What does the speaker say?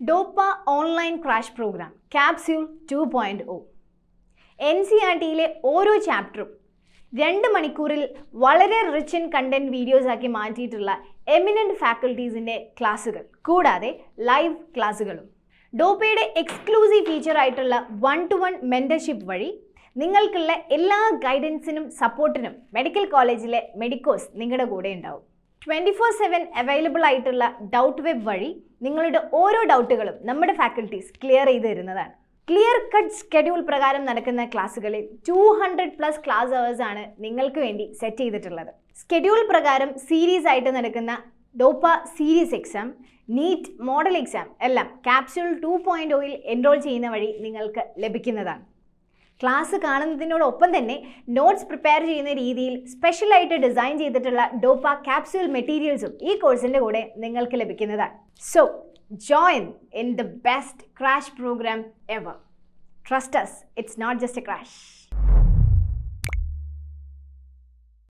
DOPA Online Crash Program Capsule 2.0 NCERTയിലെ ഓരോ ചാപ്റ്ററും 2 മണിക്കൂറിൽ വളരെ റിച്ച് ഇൻ കണ്ടന്റ് വീഡിയോസ് ആക്കി മാറ്റിയിട്ടുള്ള എമിനന്റ് ഫാക്കൽറ്റീസിന്റെ ക്ലാസുകൾ കൂടാതെ ലൈവ് ക്ലാസുകളും ഡോപ്പയുടെ എക്സ്ക്ലൂസീവ് ഫീച്ചർ ആയിട്ടുള്ള 1-to-1 മെന്റർഷിപ്പ് വഴി നിങ്ങൾക്കുള്ള എല്ലാ ഗൈഡൻസിനും സപ്പോർട്ടിനും മെഡിക്കൽ കോളേജിലെ മെഡിക്കോസ് നിങ്ങളുടെ കൂടെ ഉണ്ടാവും 24/7 അവൈലബിൾ ആയിട്ടുള്ള ഡൗട്ട് വെബ് വഴി നിങ്ങളുടെ ഓരോ ഡൗട്ടുകളും നമ്മുടെ ഫാക്കൽറ്റീസ് ക്ലിയർ ചെയ്ത് തരുന്നതാണ് ക്ലിയർ കട്ട് സ്കെഡ്യൂൾ പ്രകാരം നടക്കുന്ന ക്ലാസ്സുകളിൽ 200+ ക്ലാസ് അവേഴ്സ് ആണ് നിങ്ങൾക്ക് വേണ്ടി സെറ്റ് ചെയ്തിട്ടുള്ളത് സ്കെഡ്യൂൾ പ്രകാരം സീരീസ് ആയിട്ട് നടക്കുന്ന ഡോപ്പ series exam NEET model exam എല്ലാം ക്യാപ്സ്യൂൾ 2.0ൽ എൻറോൾ ചെയ്യുന്ന വഴി നിങ്ങൾക്ക് ലഭിക്കുന്നതാണ് ക്ലാസ് കാണുന്നതിനോടൊപ്പം തന്നെ നോട്ട്സ് പ്രിപ്പയർ ചെയ്യുന്ന രീതിയിൽ സ്പെഷ്യലായിട്ട് ഡിസൈൻ ചെയ്തിട്ടുള്ള ഡോപ്പ ക്യാപ്സ്യൂൾ മെറ്റീരിയൽസും ഈ കോഴ്സിൻ്റെ കൂടെ നിങ്ങൾക്ക് ലഭിക്കുന്നതാണ് so join in the best crash program ever. Trust us, it's not just a crash.